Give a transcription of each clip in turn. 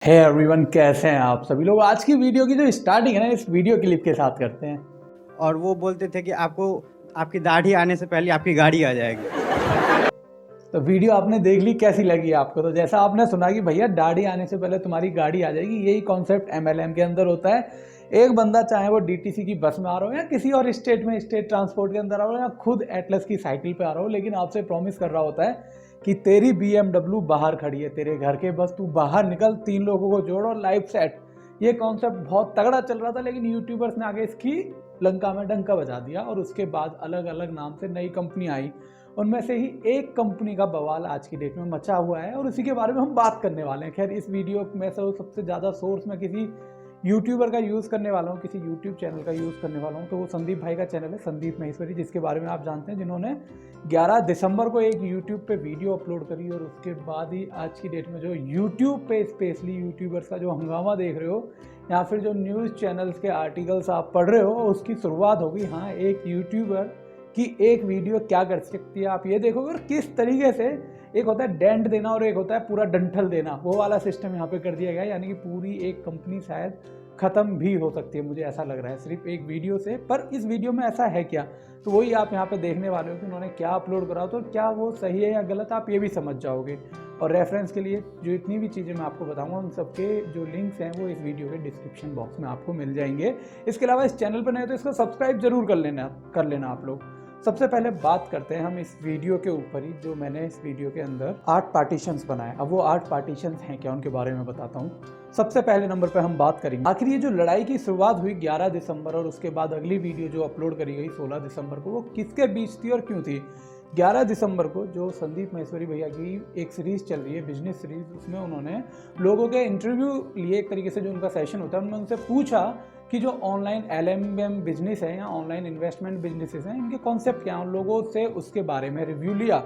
Hey everyone, कैसे हैं आप सभी लोग। आज की वीडियो की जो स्टार्टिंग है ना, इस वीडियो क्लिप के साथ करते हैं। और वो बोलते थे कि आपको आपकी दाढ़ी आने से पहले आपकी गाड़ी आ जाएगी। तो वीडियो आपने देख ली, कैसी लगी आपको। तो जैसा आपने सुना कि भैया दाढ़ी आने से पहले तुम्हारी गाड़ी आ जाएगी, यही कॉन्सेप्ट एमएलएम के अंदर होता है। एक बंदा चाहे वो डीटीसी की बस में आ रहा हो या किसी और स्टेट में स्टेट ट्रांसपोर्ट के अंदर आ रहा हो या खुद एटलस की साइकिल पे आ रहा हो, लेकिन आपसे प्रॉमिस कर रहा होता है कि तेरी बीएमडब्ल्यू बाहर खड़ी है तेरे घर के, बस तू बाहर निकल, 3 लोगों को जोड़ और लाइफ सेट। ये कॉन्सेप्ट बहुत तगड़ा चल रहा था, लेकिन यूट्यूबर्स ने आगे इसकी लंका में डंका बजा दिया और उसके बाद अलग अलग नाम से नई कंपनी आई। उनमें से ही एक कंपनी का बवाल आज की डेट में मचा हुआ है और उसी के बारे में हम बात करने वाले हैं। खैर, इस वीडियो में सबसे ज़्यादा सोर्स में किसी यूट्यूबर का यूज़ करने वाला हूँ, किसी यूट्यूब चैनल का यूज़ करने वाला हूँ, तो वो संदीप भाई का चैनल है, संदीप महेश्वरी, जिसके बारे में आप जानते हैं, जिन्होंने 11 दिसंबर को एक यूट्यूब पे वीडियो अपलोड करी और उसके बाद ही आज की डेट में जो यूट्यूब पे स्पेशली यूट्यूबर्स का जो हंगामा देख रहे हो या फिर जो न्यूज़ चैनल्स के आर्टिकल्स आप पढ़ रहे हो, उसकी शुरुआत होगी। हाँ, एक यूट्यूबर कि एक वीडियो क्या कर सकती है आप ये देखोगे और किस तरीके से। एक होता है डेंट देना और एक होता है पूरा डंठल देना, वो वाला सिस्टम यहाँ पे कर दिया गया है। यानी कि पूरी एक कंपनी शायद ख़त्म भी हो सकती है, मुझे ऐसा लग रहा है सिर्फ एक वीडियो से। पर इस वीडियो में ऐसा है क्या, तो वही आप यहाँ पे देखने वाले हो कि उन्होंने क्या अपलोड करा, तो क्या वो सही है या गलत, आप ये भी समझ जाओगे। और रेफरेंस के लिए जो इतनी भी चीज़ें मैं आपको बताऊंगा, उन सबके जो लिंक्स हैं वो इस वीडियो के डिस्क्रिप्शन बॉक्स में आपको मिल जाएंगे। इसके अलावा इस चैनल पर नए तो इसको सब्सक्राइब जरूर कर लेना आप लोग। सबसे पहले बात करते हैं हम इस वीडियो के ऊपर ही, जो मैंने इस वीडियो के अंदर 8 पार्टीशंस बनाए। अब वो 8 पार्टीशंस हैं क्या, उनके बारे में बताता हूँ। सबसे पहले नंबर पे हम बात करेंगे आखिर ये जो लड़ाई की शुरुआत हुई 11 दिसंबर और उसके बाद अगली वीडियो जो अपलोड करी गई 16 दिसंबर को, वो किसके बीच थी और क्यों थी। 11 दिसंबर को जो संदीप महेश्वरी भैया की एक सीरीज चल रही है, बिजनेस सीरीज, उसमें उन्होंने लोगों के इंटरव्यू लिए। एक तरीके से जो उनका सेशन होता है, उन्होंने उनसे पूछा कि जो ऑनलाइन एलएमएम बिजनेस है या ऑनलाइन इन्वेस्टमेंट बिजनेसेस हैं, इनके कॉन्सेप्ट क्या हैं। उन लोगों से उसके बारे में रिव्यू लिया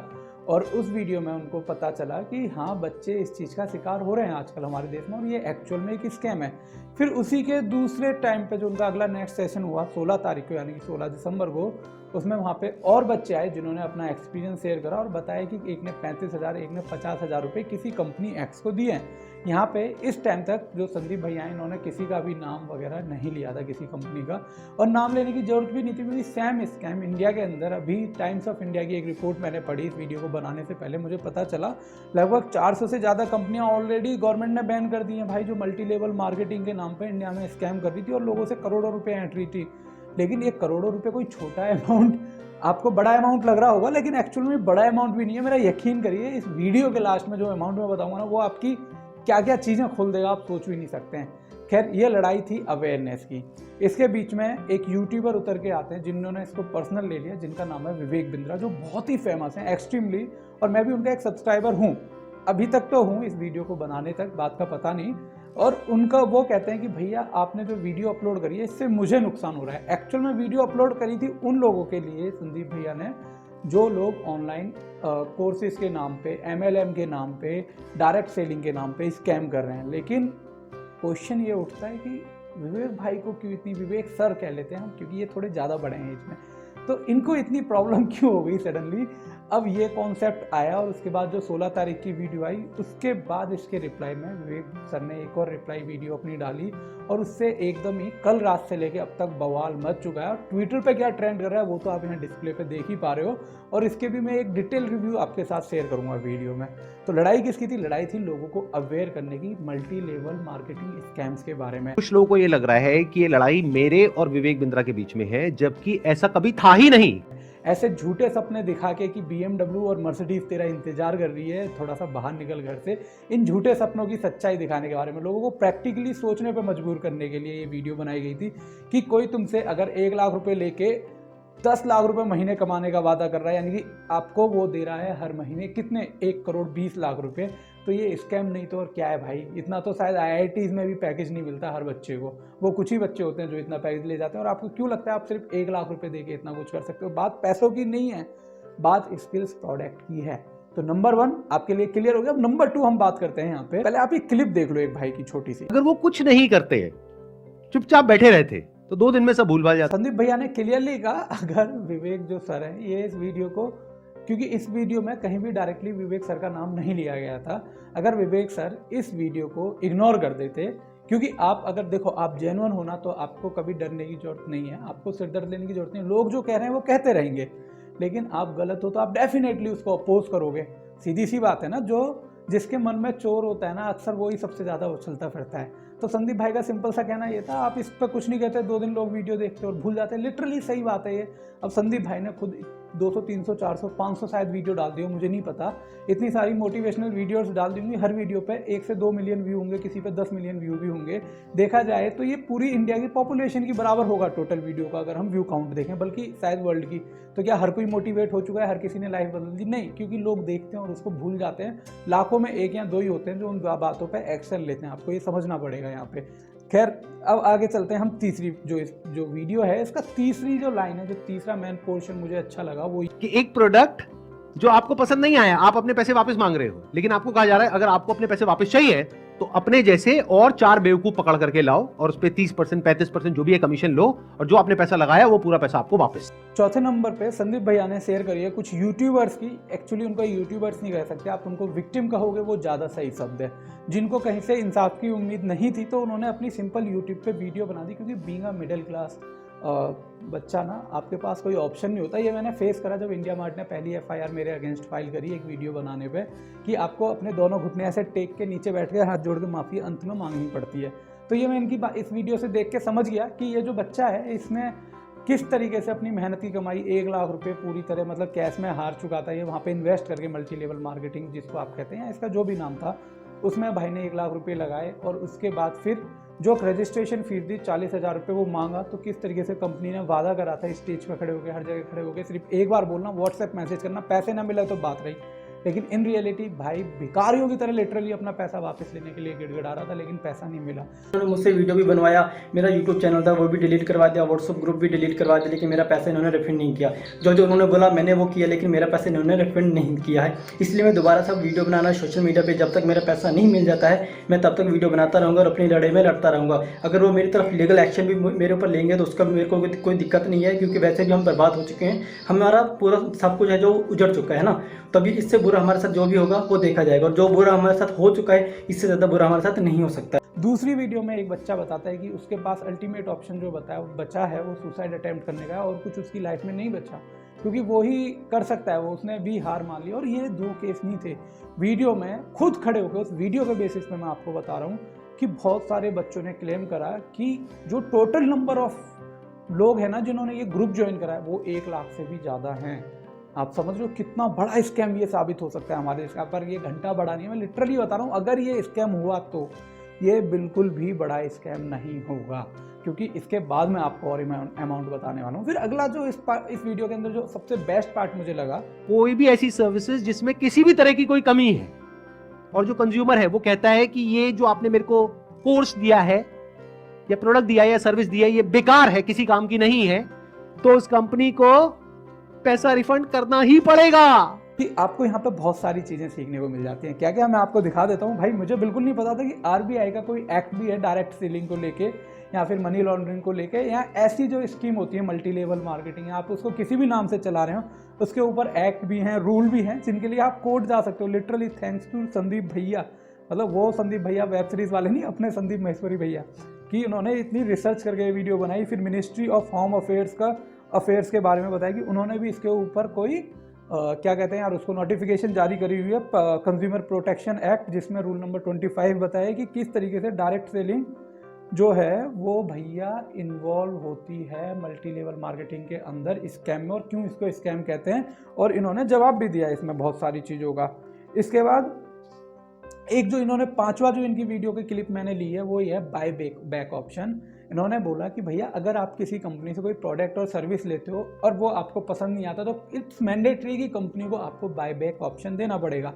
और उस वीडियो में उनको पता चला कि हाँ, बच्चे इस चीज़ का शिकार हो रहे हैं आजकल हमारे देश में और ये एक्चुअल में एक स्कैम है। फिर उसी के दूसरे टाइम पे जो उनका अगला नेक्स्ट सेशन हुआ 16 तारीख को, यानी कि 16 दिसंबर को, उसमें वहाँ पे और बच्चे आए जिन्होंने अपना एक्सपीरियंस शेयर करा और बताया कि एक ने 35,000, एक ने 50,000 रुपये किसी कंपनी एक्स को दिए हैं। यहाँ पे इस टाइम तक जो संदीप भैया इन्होंने किसी का भी नाम वगैरह नहीं लिया था किसी कंपनी का, और नाम लेने की जरूरत भी नहीं थी, क्योंकि सेम स्कैम इंडिया के अंदर अभी टाइम्स ऑफ इंडिया की एक रिपोर्ट मैंने पढ़ी इस वीडियो को बनाने से पहले, मुझे पता चला लगभग 400 से ज़्यादा कंपनियां ऑलरेडी गवर्नमेंट ने बैन कर दी हैं भाई, जो मल्टी लेवल मार्केटिंग के नाम पर इंडिया में स्कैम कर रही थी और लोगों से करोड़ों रुपये एंट्री थी। लेकिन ये करोड़ों रुपये कोई छोटा अमाउंट, आपको बड़ा अमाउंट लग रहा होगा, लेकिन एक्चुअल में बड़ा अमाउंट भी नहीं है। मेरा यकीन करिए, इस वीडियो के लास्ट में जो अमाउंट मैं बताऊंगा ना, वो आपकी क्या क्या चीज़ें खोल देगा, आप सोच भी नहीं सकते हैं। खैर, ये लड़ाई थी अवेयरनेस की। इसके बीच में एक यूट्यूबर उतर के आते हैं जिन्होंने इसको पर्सनल ले लिया, जिनका नाम है विवेक बिंद्रा, जो बहुत ही फेमस हैं एक्सट्रीमली, और मैं भी उनका एक सब्सक्राइबर हूँ, अभी तक तो हूँ, इस वीडियो को बनाने तक बात का पता नहीं। और उनका वो कहते हैं कि भैया आपने जो वीडियो अपलोड करी है, इससे मुझे नुकसान हो रहा है। एक्चुअल में वीडियो अपलोड करी थी उन लोगों के लिए संदीप भैया ने, जो लोग ऑनलाइन कोर्सेज के नाम पे, एमएलएम के नाम पे, डायरेक्ट सेलिंग के नाम पे स्कैम कर रहे हैं। लेकिन क्वेश्चन ये उठता है कि विवेक भाई को क्यों इतनी, विवेक सर कह लेते हैं हम क्योंकि ये थोड़े ज़्यादा बड़े हैं एज में, तो इनको इतनी प्रॉब्लम क्यों हो गई सडनली। अब ये कॉन्सेप्ट आया और उसके बाद जो 16 तारीख की वीडियो आई, उसके बाद इसके रिप्लाई में विवेक सर ने एक और रिप्लाई वीडियो अपनी डाली और उससे एकदम ही कल रात से लेके अब तक बवाल मच चुका है। और ट्विटर पे क्या ट्रेंड कर रहा है वो तो आप यहाँ डिस्प्ले पे देख ही पा रहे हो, और इसके भी मैं एक डिटेल रिव्यू आपके साथ शेयर करूंगा वीडियो में। तो लड़ाई किसकी थी? लड़ाई थी लोगों को अवेयर करने की मल्टी लेवल मार्केटिंग स्कैम्स के बारे में। कुछ लोगों को ये लग रहा है कि ये लड़ाई मेरे और विवेक बिंद्रा के बीच में है, जबकि ऐसा कभी था ही नहीं। ऐसे झूठे सपने दिखा के कि BMW और मर्सिडीज तेरा इंतजार कर रही है, थोड़ा सा बाहर निकल घर से, इन झूठे सपनों की सच्चाई दिखाने के बारे में लोगों को प्रैक्टिकली सोचने पे मजबूर करने के लिए ये वीडियो बनाई गई थी कि कोई तुमसे अगर 1 लाख रुपए लेके 10 लाख रुपए महीने कमाने का वादा कर रहा है, यानी कि आपको वो दे रहा है हर महीने कितने, 1 करोड़ 20 लाख रुपए, तो ये स्कैम नहीं तो और क्या है भाई। इतना तो शायद IITs में भी पैकेज नहीं मिलता हर बच्चे को, वो कुछ ही बच्चे होते हैं जो इतना पैकेज ले जाते हैं। और आपको क्यों लगता है आप सिर्फ 1 लाख रुपए देके इतना कुछ कर सकते हो? बात पैसों की नहीं है, बात स्किल्स प्रोडक्ट की है। तो नंबर 1 आपके लिए क्लियर हो गया। अब नंबर 2 हम बात करते हैं यहाँ पे। पहले आप ये क्लिप देख लो एक भाई की छोटी सी। अगर वो कुछ नहीं करते, चुपचाप बैठे रहते, तो 2 दिन में सब भूल भाल जाता। संदीप भैया ने क्लियरली कहा, अगर विवेक जो सर है ये इस वीडियो को क्योंकि इस वीडियो में कहीं भी डायरेक्टली विवेक सर का नाम नहीं लिया गया था। अगर विवेक सर इस वीडियो को इग्नोर कर देते, क्योंकि आप अगर देखो आप जेन्युइन होना तो आपको कभी डरने की जरूरत नहीं है, आपको सिरदर्द लेने की जरूरत नहीं है। लोग जो कह रहे हैं वो कहते रहेंगे, लेकिन आप गलत हो तो आप डेफिनेटली उसको अपोज करोगे। सीधी सी बात है ना, जो जिसके मन में चोर होता है ना, अक्सर वही सबसे ज़्यादा उछलता फिरता है। तो संदीप भाई का सिंपल सा कहना ये था, आप इस पर कुछ नहीं कहते, 2 दिन लोग वीडियो देखते और भूल जाते हैं। लिटरली सही बात है ये। अब संदीप भाई ने खुद 200, 300, 400, 500 शायद वीडियो डाल दी हो, मुझे नहीं पता। इतनी सारी मोटिवेशनल वीडियोस डाल दी होंगी, हर वीडियो पे 1 से 2 मिलियन व्यू होंगे, किसी पे 10 मिलियन व्यू भी होंगे। देखा जाए तो ये पूरी इंडिया की पॉपुलेशन की बराबर होगा टोटल वीडियो का, अगर हम व्यू काउंट देखें, बल्कि शायद वर्ल्ड की। तो क्या हर कोई मोटिवेट हो चुका है, हर किसी ने लाइफ बदल दी? नहीं, क्योंकि लोग देखते हैं और उसको भूल जाते हैं। लाखों में 1 या 2 ही होते हैं जो उन बातों पर एक्शन लेते हैं। आपको ये समझना पड़ेगा यहाँ पे। खैर, अब आगे चलते हैं हम तीसरी जो वीडियो है, इसका तीसरी जो लाइन है, जो तीसरा मेन पोर्शन मुझे अच्छा लगा वो कि एक प्रोडक्ट जो आपको पसंद नहीं आया, आप अपने पैसे वापस मांग रहे हो, लेकिन आपको कहा जा रहा है अगर आपको अपने पैसे वापस चाहिए तो अपने जैसे और 4 बेवकूफ पकड़ करके लाओ और उस पे 30%, 35% जो भी है कमीशन लो, और जो आपने पैसा लगाया वो पूरा पैसा आपको वापस। चौथे नंबर पे संदीप भैया ने शेयर करी है कुछ यूट्यूबर्स की। एक्चुअली उनको यूट्यूबर्स नहीं कह सकते, आप उनको विक्टिम कहोगे वो ज़्यादा सही शब्द है, जिनको कहीं से इंसाफ की उम्मीद नहीं थी, तो उन्होंने अपनी सिंपल यूट्यूब पे वीडियो बना दी। क्योंकि बीइंग अ मिडिल क्लास बच्चा ना, आपके पास कोई ऑप्शन नहीं होता। ये मैंने फेस करा जब इंडिया मार्ट ने पहली FIR मेरे अगेंस्ट फाइल करी एक वीडियो बनाने पे, कि आपको अपने दोनों घुटने ऐसे टेक के नीचे बैठ के हाथ जोड़ के माफ़ी अंत में मांगनी पड़ती है। तो ये मैं इनकी इस वीडियो से देख के समझ गया कि ये जो बच्चा है इसने किस तरीके से अपनी मेहनत की कमाई 1 लाख रुपए पूरी तरह मतलब कैश में हार चुका था। ये वहाँ पे इन्वेस्ट करके मल्टी लेवल मार्केटिंग जिसको आप कहते हैं, इसका जो भी नाम था, उसमें भाई ने 1 लाख रुपए लगाए और उसके बाद फिर जो रजिस्ट्रेशन फीस दी 40,000 रुपये वो मांगा। तो किस तरीके से कंपनी ने वादा करा था स्टेज पे खड़े होकर, हर जगह खड़े होकर सिर्फ एक बार बोलना, व्हाट्सएप मैसेज करना, पैसे ना मिले तो बात रही, लेकिन इन रियलिटी भाई भिखारियों की तरह लिटरली अपना पैसा वापस लेने के लिए गिड़गिड़ा रहा था, लेकिन पैसा नहीं मिला। उन्होंने मुझसे वीडियो भी बनवाया, मेरा यूट्यूब चैनल था वो भी डिलीट करवा दिया, व्हाट्सअप ग्रुप भी डिलीट करवा दिया, लेकिन मेरा पैसा इन्होंने रिफंड नहीं किया। जो उन्होंने बोला मैंने वो किया, लेकिन मेरा पैसा इन्होंने रिफंड नहीं किया है। इसलिए मैं दोबारा सब वीडियो बनाना सोशल मीडिया पर, जब तक मेरा पैसा नहीं मिल जाता है मैं तब तक वीडियो बनाता रहूँगा और अपनी लड़ाई में लड़ता रहूँगा। अगर वो मेरी तरफ लीगल एक्शन भी मेरे ऊपर लेंगे तो उसका मेरे को कोई दिक्कत नहीं है, क्योंकि वैसे भी हम बर्बाद हो चुके हैं, हमारा पूरा सब कुछ है जो उजड़ चुका है ना। तभी इससे बुरा हमारे साथ जो भी होगा वो देखा जाएगा, और जो बुरा हमारे साथ हो चुका है इससे ज़्यादा बुरा हमारे साथ नहीं हो सकता। दूसरी वीडियो में एक बच्चा बताता है कि उसके पास अल्टीमेट ऑप्शन जो बचा है वो सुसाइड अटेम्प्ट करने का, और कुछ उसकी लाइफ में नहीं बचा, क्योंकि वो ही कर सकता है, वो उसने भी हार मान ली। और ये 2 केस नहीं थे, वीडियो में खुद खड़े होकर उस वीडियो के बेसिस पे मैं आपको बता रहा हूँ कि बहुत सारे बच्चों ने क्लेम करा कि जो टोटल नंबर ऑफ लोग हैं ना जिन्होंने ये ग्रुप ज्वाइन करा है वो 1 लाख से भी ज़्यादा हैं। आप समझ रहे हो कितना बड़ा स्कैम ये साबित हो सकता है हमारे देश का। पर ये घंटा बड़ा नहीं है, मैं लिटरली बता रहा हूँ, अगर ये स्कैम हुआ तो ये बिल्कुल भी बड़ा स्कैम नहीं होगा, क्योंकि इसके बाद मैं आपको और अमाउंट बताने वाला हूँ। फिर अगला जो इस वीडियो के अंदर जो सबसे बेस्ट पार्ट मुझे लगा, कोई भी ऐसी सर्विसेज जिसमें किसी भी तरह की कोई कमी है और जो कंज्यूमर है वो कहता है कि ये जो आपने मेरे को कोर्स दिया है या प्रोडक्ट दिया है या सर्विस दिया है ये बेकार है, किसी काम की नहीं है, तो उस कंपनी को पैसा रिफंड करना ही पड़ेगा। कि आपको यहाँ पे बहुत सारी चीज़ें सीखने को मिल जाती हैं। क्या क्या मैं आपको दिखा देता हूँ। भाई मुझे बिल्कुल नहीं पता था कि RBI का कोई एक्ट भी है डायरेक्ट सेलिंग को लेके या फिर मनी लॉन्ड्रिंग को लेके, या ऐसी जो स्कीम होती है मल्टी लेवल मार्केटिंग, आप उसको किसी भी नाम से चला रहे हो, उसके ऊपर एक्ट भी हैं, रूल भी हैं, जिनके लिए आप कोर्ट जा सकते हो। लिटरली थैंक्स टू संदीप भैया, मतलब वो संदीप भैया वेब सीरीज़ वाले नहीं, अपने संदीप महेश्वरी भैया, कि उन्होंने इतनी रिसर्च करके वीडियो बनाई। फिर मिनिस्ट्री ऑफ होम अफेयर्स के बारे में बताया कि उन्होंने भी इसके ऊपर कोई क्या कहते हैं यार उसको नोटिफिकेशन जारी करी हुई है, कंज्यूमर प्रोटेक्शन एक्ट, जिसमें रूल नंबर 25 बताया कि किस तरीके से डायरेक्ट सेलिंग जो है वो भैया इन्वॉल्व होती है मल्टी लेवल मार्केटिंग के अंदर स्कैम में, और क्यों इसको स्कैम कहते हैं। और इन्होंने जवाब भी दिया इसमें बहुत सारी चीज़ों का। इसके बाद एक जो इन्होंने 5वां जो इनकी वीडियो की क्लिप मैंने ली है वो ये है बाय बैक ऑप्शन। इन्होंने बोला कि भैया अगर आप किसी कंपनी से कोई प्रोडक्ट और सर्विस लेते हो और वो आपको पसंद नहीं आता तो इट्स मैंडेटरी कि कंपनी को आपको बाय बैक ऑप्शन देना पड़ेगा।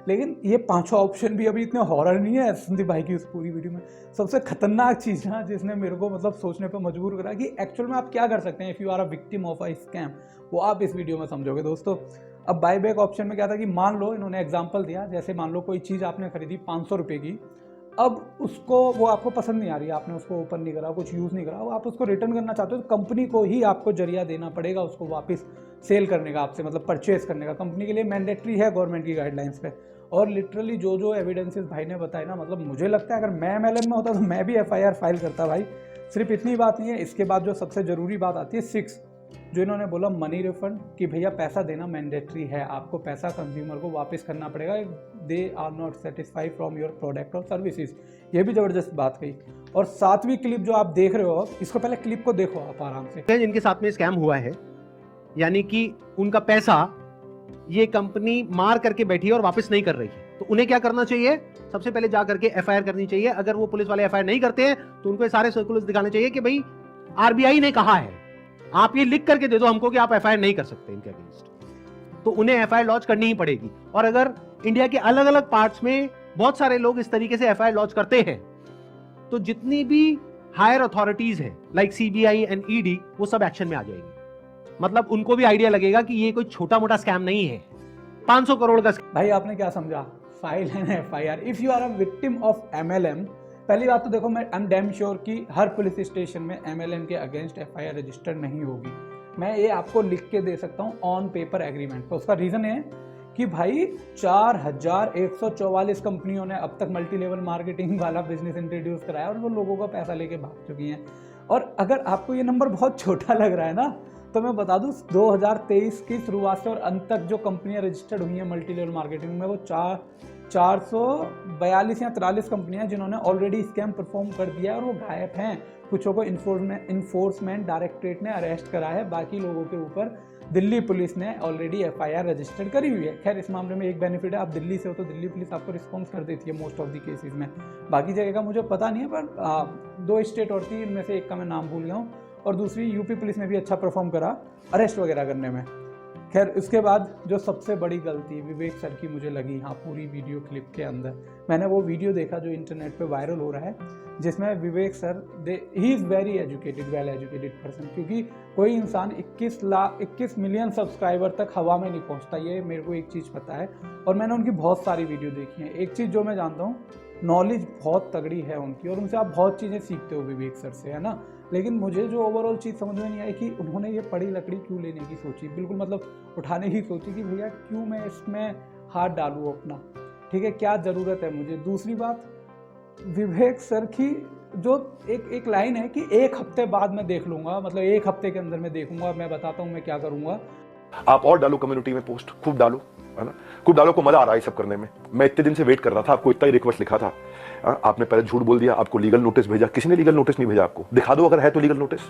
लेकिन ये 5वां ऑप्शन भी अभी इतने हॉरर नहीं है संदीप भाई की उस पूरी वीडियो में। सबसे खतरनाक चीज़ ना जिसने मेरे को मतलब सोचने पर मजबूर करा कि एक्चुअल में आप क्या कर सकते हैं if you are a victim of a scam, वो आप इस वीडियो में समझोगे दोस्तों। अब बाय बैक ऑप्शन में क्या था कि मान लो इन्होंने एग्जांपल दिया, जैसे मान लो कोई चीज़ आपने खरीदी 500 रुपये की, अब उसको वो आपको पसंद नहीं आ रही, आपने उसको ओपन नहीं करा, कुछ यूज़ नहीं करा, वो आप उसको रिटर्न करना चाहते हो तो कंपनी को ही आपको जरिया देना पड़ेगा उसको वापस सेल करने का, आपसे मतलब परचेज करने का। कंपनी के लिए मैंडेटरी है गवर्नमेंट की गाइडलाइंस पे। और लिटरली जो एविडेंसेस भाई ने बताए ना, मतलब मुझे लगता है अगर मैं MLM में होता तो मैं भी FIR फाइल करता भाई। सिर्फ इतनी बात नहीं है, इसके बाद जो सबसे ज़रूरी बात आती है 6, जो इन्होंने बोला मनी रिफंड, कि भैया पैसा देना मैंडेटरी है, आपको पैसा कंज्यूमर को वापस करना पड़ेगा, they are not satisfied from your product और सर्विसेज। ये भी ज़बरदस्त बात कही। और 7वीं क्लिप जो आप देख रहे हो, इसको पहले क्लिप को देखो आप आराम से। जिनके साथ में स्कैम हुआ है, यानी कि उनका पैसा ये कंपनी मार करके बैठी है और वापस नहीं कर रही है, तो उन्हें क्या करना चाहिए? सबसे पहले जा करके FIR करनी चाहिए। अगर वो पुलिस वाले FIR नहीं करते हैं तो उनको ये सारे सर्कुलर्स दिखाने चाहिए कि भाई RBI ने कहा है, आप ये लिख करके दे दो हमको कि आप FIR नहीं कर सकते इनके अगेंस्ट, तो उन्हें FIR लॉन्च करनी ही पड़ेगी। और अगर इंडिया के अलग अलग पार्ट्स में बहुत सारे लोग इस तरीके से FIR लॉन्च करते हैं, तो जितनी भी हायर अथॉरिटीज है लाइक CBI एंड ED, वो सब एक्शन में आ जाएगी। मतलब उनको भी आइडिया लगेगा कि ये कोई छोटा मोटा स्कैम नहीं है, 500 करोड़ का भाई आपने क्या समझा? File and FIR if you are a victim of MLM। पहली बात तो देखो, मैं आई एम डैम श्योर कि हर पुलिस स्टेशन में MLM के अगेंस्ट FIR रजिस्टर नहीं होगी। मैं ये आपको लिख के दे सकता हूँ ऑन पेपर एग्रीमेंट पर। उसका रीज़न है कि भाई 4144 कंपनियों ने अब तक मल्टी लेवल मार्केटिंग वाला बिजनेस इंट्रोड्यूस कराया और वो लोगों का पैसा लेके भाग चुकी हैं। और अगर आपको ये नंबर बहुत छोटा लग रहा है ना, तो मैं बता दूं 2023 की शुरुआत से और अंत तक जो कंपनियां रजिस्टर्ड हुई हैं मल्टी लेवल मार्केटिंग में, वो 442 या 43 कंपनियां जिन्होंने ऑलरेडी स्कैम परफॉर्म कर दिया है और वो गायब हैं। कुछों को इन्फोर्समेंट डायरेक्टरेट ने अरेस्ट करा है, बाकी लोगों के ऊपर दिल्ली पुलिस ने ऑलरेडी FIR रजिस्टर्ड करी हुई है। खैर इस मामले में एक बेनिफिट है, आप दिल्ली से हो तो दिल्ली पुलिस आपको रिस्पॉन्स कर देती है मोस्ट ऑफ द केसेस में। बाकी जगह का मुझे पता नहीं है, पर 2 स्टेट और थी, इनमें से एक का मैं नाम भूल गया हूँ, और दूसरी UP पुलिस ने भी अच्छा परफॉर्म करा अरेस्ट वगैरह करने में। खैर उसके बाद जो सबसे बड़ी गलती विवेक सर की मुझे लगी यहाँ पूरी वीडियो क्लिप के अंदर, मैंने वो वीडियो देखा जो इंटरनेट पे वायरल हो रहा है, जिसमें Vivek sir he is very educated, well educated person, क्योंकि कोई इंसान 21 मिलियन सब्सक्राइबर तक हवा में नहीं पहुँचता, ये मेरे को एक चीज़ पता है। और मैंने उनकी बहुत सारी वीडियो देखी है। एक चीज़ जो मैं जानता हूँ, नॉलेज बहुत तगड़ी है उनकी, और उनसे आप बहुत चीज़ें सीखते हो विवेक सर से, है ना। लेकिन मुझे जो ओवरऑल चीज़ समझ में नहीं आई कि उन्होंने ये पड़ी लकड़ी क्यों लेने की सोची, बिल्कुल मतलब उठाने की सोची कि भैया क्यों मैं इसमें हाथ डालूँ अपना, ठीक है, क्या ज़रूरत है मुझे। दूसरी बात, विवेक सर की जो एक लाइन है कि 1 हफ्ते बाद मैं देख लूँगा, मतलब 1 हफ्ते के अंदर मैं देखूँगा, मैं बताता हूँ मैं क्या करूँगा। आप और डालो कम्युनिटी में पोस्ट, खूब डालो, है ना, खूब डालो, को मजा आ रहा है सब करने में। मैं इतने दिन से वेट कर रहा था, आपको इतना ही रिक्वेस्ट लिखा था, आपने पहले झूठ बोल दिया, आपको लीगल नोटिस भेजा, किसी ने लीगल नोटिस नहीं भेजा आपको, दिखा दो अगर है तो लीगल नोटिस।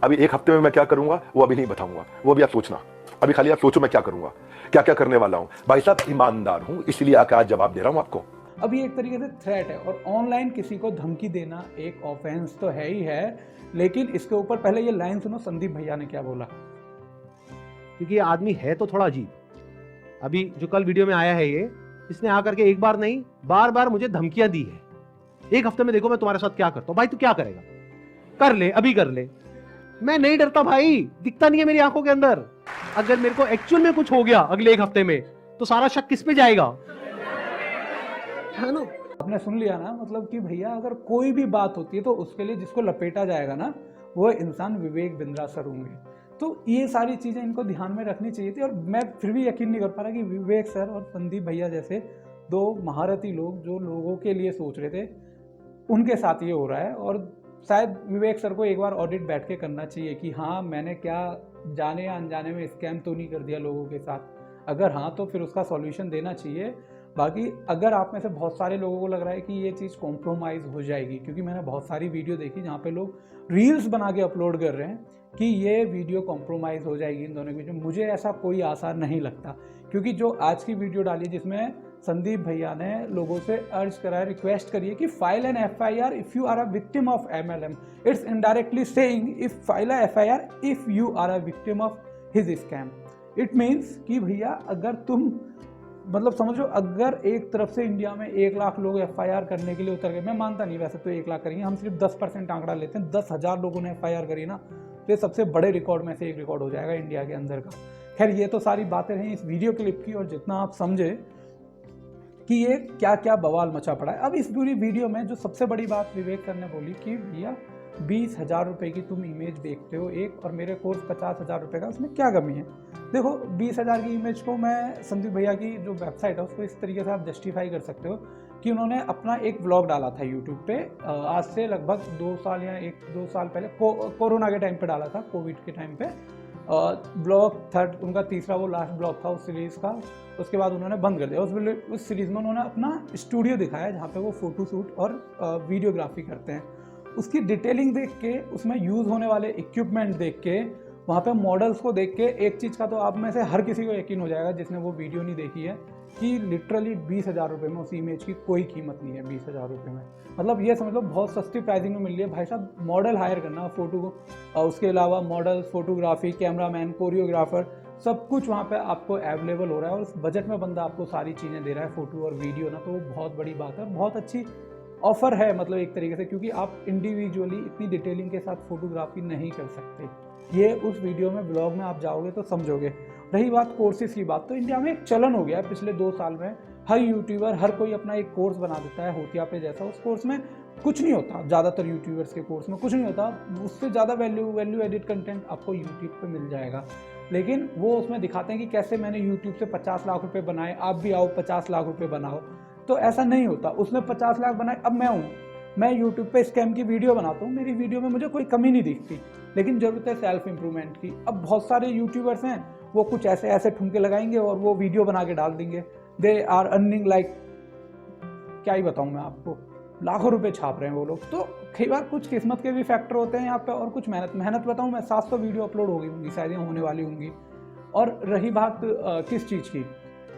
अभी 1 हफ्ते में मैं क्या करूंगा वो अभी नहीं बताऊंगा, वो भी आप सोचना, अभी खाली आप सोचो मैं क्या करूंगा, क्या क्या करने वाला हूं। भाई साहब ईमानदार हूं, इसलिए आकर आज जवाब दे रहा हूं आपको। अब ये एक तरीके से थ्रेट है, और ऑनलाइन किसी को धमकी देना एक ऑफेंस तो है ही है, लेकिन इसके ऊपर पहले ये लाइन सुनो संदीप भैया ने क्या बोला। क्योंकि ये आदमी है तो थोड़ा अजीब। अभी जो कल वीडियो में आया है ये, इसने आकर के एक बार नहीं बार बार मुझे धमकियां दी है। 1 हफ्ते में देखो मैं तुम्हारे साथ क्या करता हूं। भाई तू क्या करेगा, कर ले, अभी कर ले। मैं नहीं डरता भाई, दिखता नहीं है मेरी आंखों के अंदर। अगर मेरे को एक्चुअल में कुछ हो गया अगले 1 हफ्ते में, तो सारा शक किस पे जाएगा, है ना। आपने सुन लिया ना, मतलब कि भैया अगर कोई भी बात होती है तो उसके लिए जिसको लपेटा जाएगा ना, वो इंसान विवेक बिंद्रा सर होंगे। तो ये सारी चीज़ें इनको ध्यान में रखनी चाहिए थी। और मैं फिर भी यकीन नहीं कर पा रहा कि विवेक सर और संदीप भैया जैसे 2 महारथी लोग जो लोगों के लिए सोच रहे थे, उनके साथ ये हो रहा है। और शायद विवेक सर को एक बार ऑडिट बैठ के करना चाहिए कि हाँ मैंने क्या जाने या अनजाने में स्कैम तो नहीं कर दिया लोगों के साथ। अगर हाँ तो फिर उसका सॉल्यूशन देना चाहिए। बाकी अगर आप में से बहुत सारे लोगों को लग रहा है कि ये चीज़ कॉम्प्रोमाइज़ हो जाएगी, क्योंकि मैंने बहुत सारी वीडियो देखी जहाँ पे लोग रील्स बना के अपलोड कर रहे हैं कि ये वीडियो कॉम्प्रोमाइज़ हो जाएगी इन दोनों के बीच में, मुझे ऐसा कोई आसार नहीं लगता। क्योंकि जो आज की वीडियो डाली जिसमें संदीप भैया ने लोगों से अर्ज करा है, रिक्वेस्ट करिए कि file an FIR if you are a victim of MLM। It's indirectly saying if file a FIR if you are a victim of his scam. It means कि भैया अगर तुम मतलब समझो, अगर एक तरफ से इंडिया में 1 लाख लोग FIR करने के लिए उतर गए, मैं मानता नहीं वैसे तो 1 लाख करेंगे, हम सिर्फ 10% आंकड़ा लेते हैं, 10,000 लोगों ने FIR करी ना, तो ये सबसे बड़े रिकॉर्ड में से एक रिकॉर्ड हो जाएगा इंडिया के अंदर का। खैर ये तो सारी बातें रहीं इस वीडियो क्लिप की, और जितना आप समझे कि ये क्या क्या बवाल मचा पड़ा है। अब इस पूरी वीडियो में जो सबसे बड़ी बात विवेक सर ने बोली कि भैया 20,000 रुपये की तुम इमेज देखते हो एक, और मेरे कोर्स 50,000 रुपये का, उसमें क्या कमी है। देखो 20,000 की इमेज को मैं संदीप भैया की जो वेबसाइट है उसको इस तरीके से आप जस्टिफाई कर सकते हो कि उन्होंने अपना एक व्लॉग डाला था यूट्यूब पे, आज से लगभग 2 साल या 1-2 साल पहले, कोरोना के टाइम पे डाला था, कोविड के टाइम पे। ब्लॉग थर्ड उनका तीसरा वो लास्ट ब्लॉग था उस सीरीज़ का, उसके बाद उन्होंने बंद कर दिया। उस सीरीज़ में उन्होंने अपना स्टूडियो दिखाया जहाँ पे वो फ़ोटो शूट और वीडियोग्राफी करते हैं। उसकी डिटेलिंग देख के, उसमें यूज़ होने वाले इक्विपमेंट देख के, वहाँ पे मॉडल्स को देख के, एक चीज़ का तो आप में से हर किसी को यकीन हो जाएगा जिसने वो वीडियो नहीं देखी है कि लिटरली 20,000 रुपये में उस इमेज की कोई कीमत नहीं है। 20,000 रुपये में मतलब ये समझ लो बहुत सस्ती प्राइसिंग में मिल रही है भाई साहब। मॉडल हायर करना, फोटो को, उसके अलावा मॉडल, फोटोग्राफी, कैमरामैन, कोरियोग्राफर, सब कुछ वहाँ पे आपको अवेलेबल हो रहा है और उस बजट में बंदा आपको सारी चीज़ें दे रहा है, फोटो और वीडियो ना, तो वो बहुत बड़ी बात है, बहुत अच्छी ऑफर है मतलब एक तरीके से, क्योंकि आप इंडिविजुअली इतनी डिटेलिंग के साथ फोटोग्राफी नहीं कर सकते। ये उस वीडियो में, ब्लॉग में आप जाओगे तो समझोगे। रही बात कोर्सेज की बात, तो इंडिया में एक चलन हो गया है पिछले 2 साल में, हर यूट्यूबर, हर कोई अपना एक कोर्स बना देता है होतिया पे जैसा। उस कोर्स में कुछ नहीं होता, ज़्यादातर यूट्यूबर्स के कोर्स में कुछ नहीं होता, उससे ज़्यादा वैल्यू एडिड कंटेंट आपको यूट्यूब पे मिल जाएगा। लेकिन वो उसमें दिखाते हैं कि कैसे मैंने यूट्यूब से 50 लाख रुपए बनाए, आप भी आओ 50 लाख रुपए बनाओ। तो ऐसा नहीं होता। उसने 50 लाख बनाए, अब मैं यूट्यूब पे स्कैम की वीडियो बनाता हूँ, मेरी वीडियो में मुझे कोई कमी नहीं दिखती, लेकिन ज़रूरत है सेल्फ इंप्रूवमेंट की। अब बहुत सारे यूट्यूबर्स हैं, वो कुछ ऐसे ऐसे ठुमके लगाएंगे और वो वीडियो बना के डाल देंगे। दे आर अर्निंग लाइक, क्या ही बताऊँ मैं आपको, लाखों रुपए छाप रहे हैं वो लोग। तो कई बार कुछ किस्मत के भी फैक्टर होते हैं यहाँ पे, और कुछ मेहनत बताऊँ मैं, 700 वीडियो अपलोड हो गई होंगी शायद, होने वाली होंगी। और रही बात किस चीज़ की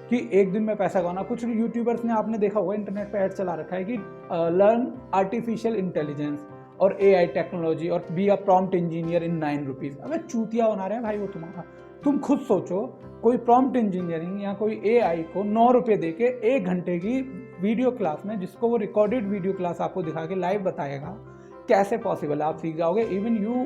कि एक दिन में पैसा कमाना, कुछ यूट्यूबर्स ने, आपने देखा होगा इंटरनेट पे ऐड चला रखा है कि लर्न आर्टिफिशियल इंटेलिजेंस और AI टेक्नोलॉजी और be a prompt engineer in 9 rupees. अबे चूतिया बना रहे हैं भाई वो तुम्हारा। तुम खुद सोचो, कोई प्रॉम्प्ट इंजीनियरिंग या कोई AI को 9 रुपये दे के 1 घंटे की वीडियो क्लास में, जिसको वो रिकॉर्डेड वीडियो क्लास आपको दिखा के लाइव बताएगा, कैसे पॉसिबल है? आप सीख जाओगे। Even you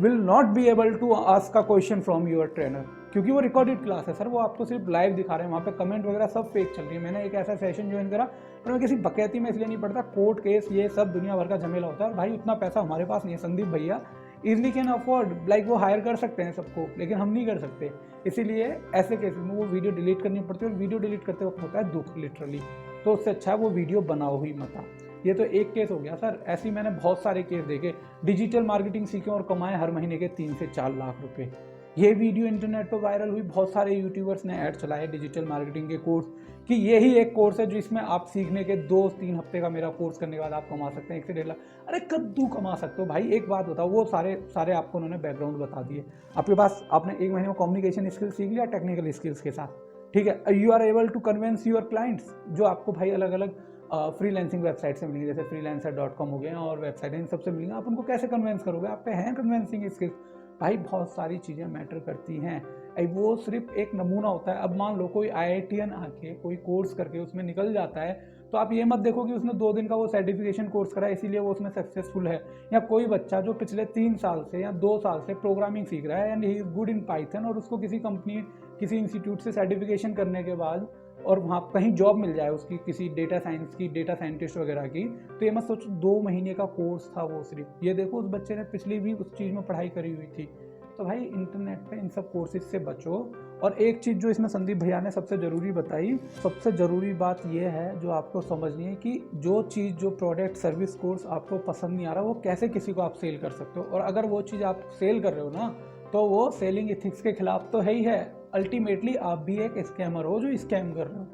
will not be able to ask a question from your trainer, क्योंकि वो रिकॉर्डेड क्लास है सर, वो आपको सिर्फ लाइव दिखा रहे हैं, वहाँ पे कमेंट वगैरह सब फेक चल रही है। मैंने एक ऐसा सेशन ज्वाइन करा, पर मैं किसी बकैती में इसलिए नहीं पढ़ता, कोर्ट केस ये सब दुनिया भर का झमेला होता है, और भाई उतना पैसा हमारे पास नहीं है। संदीप भैया इजली कैन अफोर्ड, लाइक वो हायर कर सकते हैं सबको, लेकिन हम नहीं कर सकते। इसीलिए ऐसे केस में वो वीडियो डिलीट करनी पड़ती है, और वीडियो डिलीट करते वक्त होता है दुख लिटरली। तो उससे अच्छा है वो वीडियो बनाओ ही मत। ये तो एक केस हो गया सर, ऐसे ही मैंने बहुत सारे केस देखे। डिजिटल मार्केटिंग सीखे और कमाए हर महीने के 3 से 4 लाख रुपए। ये वीडियो इंटरनेट पर वायरल हुई, बहुत सारे यूट्यूबर्स ने ऐड चलाए डिजिटल मार्केटिंग के कोर्स कि यही एक कोर्स है जिसमें आप सीखने के 2-3 हफ्ते का मेरा कोर्स करने के बाद आप कमा सकते हैं 1 से 1.5 लाख। अरे कद्दू कमा सकते हो भाई। एक बात बताओ, वो सारे आपको उन्होंने बैकग्राउंड बता दिए। आपके पास, आपने 1 महीने में कम्युनिकेशन स्किल्स सीख लिया टेक्निकल स्किल्स के साथ, ठीक है। You are able to convince your clients, जो आपको भाई अलग अलग फ्रीलांसिंग वेबसाइट से मिलेंगे, जैसे freelancer.com हो गए और वेबसाइट इन सबसे मिलेंगे। आप उनको कैसे कन्विंस करोगे? आप पे हैं कन्विंसिंग स्किल्स? भाई बहुत सारी चीज़ें मैटर करती हैं। वो सिर्फ एक नमूना होता है। अब मान लो कोई IITian आके कोई कोर्स करके उसमें निकल जाता है, तो आप ये मत देखो कि उसने 2 दिन का वो सर्टिफिकेशन कोर्स करा है इसीलिए वो उसमें सक्सेसफुल है। या कोई बच्चा जो पिछले 3 साल से या 2 साल से प्रोग्रामिंग सीख रहा है and he is good in Python, और उसको किसी कंपनी, किसी इंस्टीट्यूट से सर्टिफिकेशन करने के बाद और वहाँ कहीं जॉब मिल जाए उसकी, किसी डेटा साइंस की, डेटा साइंटिस्ट वगैरह की, तो ये मत सोचो 2 महीने का कोर्स था वो सिर्फ। ये देखो उस बच्चे ने पिछली भी उस चीज़ में पढ़ाई करी हुई थी। तो भाई इंटरनेट पे इन सब कोर्सेज से बचो। और एक चीज़ जो इसमें संदीप भैया ने सबसे ज़रूरी बताई, सबसे ज़रूरी बात यह है जो आपको समझनी है कि जो चीज़, जो प्रोडक्ट, सर्विस, कोर्स आपको पसंद नहीं आ रहा, वो कैसे किसी को आप सेल कर सकते हो। और अगर वो चीज़ आप सेल कर रहे हो ना, तो वो सेलिंग एथिक्स के खिलाफ तो है ही है। अल्टीमेटली आप भी एक स्कैमर हो जो स्कैम कर रहे हो।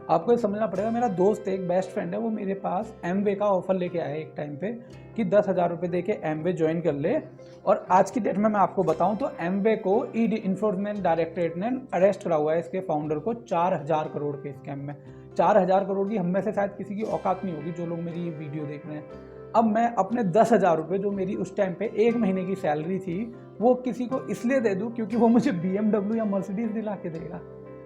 आपको ये समझना पड़ेगा। मेरा दोस्त, एक बेस्ट फ्रेंड है, वो मेरे पास एमवे का ऑफर लेके आया एक टाइम पे कि 10,000 रुपये दे के एमवे ज्वाइन कर ले। और आज की डेट में मैं आपको बताऊं तो एमवे को ईडी इन्फोर्समेंट डायरेक्टरेट ने अरेस्ट करा हुआ है, इसके फाउंडर को, 4,000 करोड़ के स्कैम में। 4,000 करोड़ की हम में से शायद किसी की औकात नहीं होगी जो लोग मेरी ये वीडियो देख रहे हैं। अब मैं अपने 10,000 रुपये, जो मेरी उस टाइम पे 1 महीने की सैलरी थी, वो किसी को इसलिए दे दूं क्योंकि वो मुझे BMW या मर्सिडीज दिला के देगा।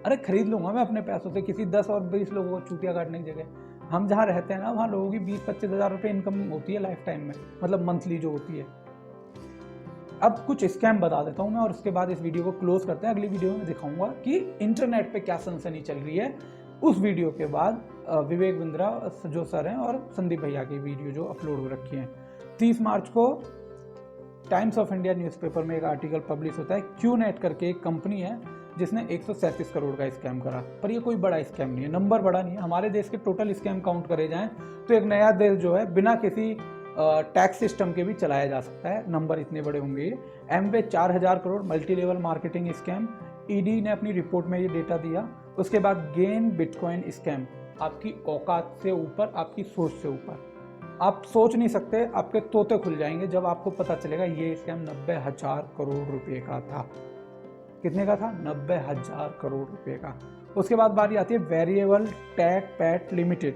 अरे खरीद लूंगा मैं अपने पैसों से, किसी 10 और 20 लोगों को चूतिया काटने की जगह। हम जहाँ रहते हैं ना, वहाँ लोगों की 20-25 हज़ार रुपये इनकम होती है लाइफ टाइम में, मतलब मंथली जो होती है। अब कुछ स्कैम बता देता हूँ मैं, और उसके बाद इस वीडियो को क्लोज करते हैं। अगली वीडियो में दिखाऊंगा कि इंटरनेट पे क्या सनसनी चल रही है उस वीडियो के बाद विवेक बिंद्रा जो सर हैं और संदीप भैया की वीडियो जो अपलोड हो रखी है। 30 मार्च को टाइम्स ऑफ इंडिया न्यूज़पेपर में एक आर्टिकल पब्लिश होता है, क्यूनेट करके एक कंपनी है जिसने 137 करोड़ का स्कैम करा। पर ये कोई बड़ा स्कैम नहीं है, नंबर बड़ा नहीं है। हमारे देश के टोटल स्कैम काउंट करे जाएं तो एक नया देश जो है बिना किसी टैक्स सिस्टम के भी चलाया जा सकता है, नंबर इतने बड़े होंगे ये। Amway 4000 crore multi level marketing scam, ED ने अपनी रिपोर्ट में ये डेटा दिया। उसके बाद गेन बिटकॉइन स्कैम, आपकी औकात से ऊपर, आपकी सोच से ऊपर, आप सोच नहीं सकते, आपके तोते खुल जाएंगे जब आपको पता चलेगा ये स्कैम 90,000 करोड़ रुपए का था। कितने का था? 90,000 करोड़ रुपए का। उसके बाद बारी आती है वेरिएबल टैग पैट लिमिटेड,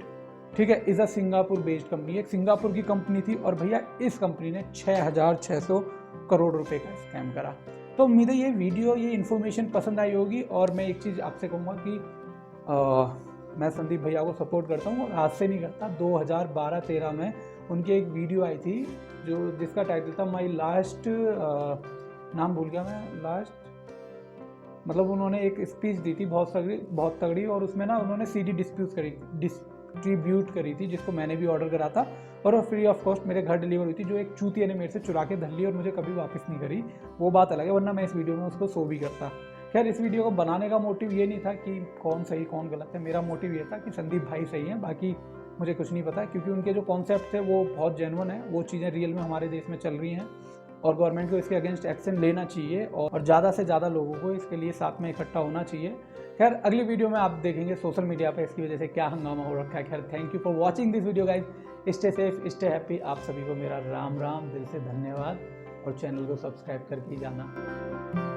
ठीक है, is a Singapore based company, एक सिंगापुर की कंपनी थी और भैया इस कंपनी ने 6,600 करोड़ रुपए का स्कैम करा। तो उम्मीद है ये वीडियो, ये इन्फॉर्मेशन पसंद आई होगी। और मैं एक चीज़ आपसे कहूँगा कि मैं संदीप भैया को सपोर्ट करता हूँ और आज से नहीं करता। 2012-13 में उनकी एक वीडियो आई थी जिसका टाइटल था माई लास्ट, नाम भूल गया मैं, लास्ट, मतलब उन्होंने एक स्पीच दी थी बहुत तगड़ी और उसमें ना उन्होंने CD डिस्ट्रीब्यूट करी थी जिसको मैंने भी ऑर्डर करा था और वो फ्री ऑफ कॉस्ट मेरे घर डिलीवर हुई थी, जो एक चूतिया ने मेरे से चुरा के धर ली और मुझे कभी वापस नहीं करी। वो बात अलग है, वरना मैं इस वीडियो में उसको शो भी करता। खैर, इस वीडियो को बनाने का मोटिव ये नहीं था कि कौन सही कौन गलत है, मेरा मोटिव ये था कि संदीप भाई सही हैं, बाकी मुझे कुछ नहीं पता, क्योंकि उनके जो कॉन्सेप्ट थे वो बहुत जेन्युइन है, वो चीज़ें रियल में हमारे देश में चल रही हैं और गवर्नमेंट को इसके अगेंस्ट एक्शन लेना चाहिए और ज़्यादा से ज़्यादा लोगों को इसके लिए साथ में इकट्ठा होना चाहिए। खैर, अगली वीडियो में आप देखेंगे सोशल मीडिया पे इसकी वजह से क्या हंगामा हो रखा है। खैर, thank you for watching this video guys, stay safe, stay happy. आप सभी को मेरा राम राम, दिल से धन्यवाद और चैनल को सब्सक्राइब करके जाना।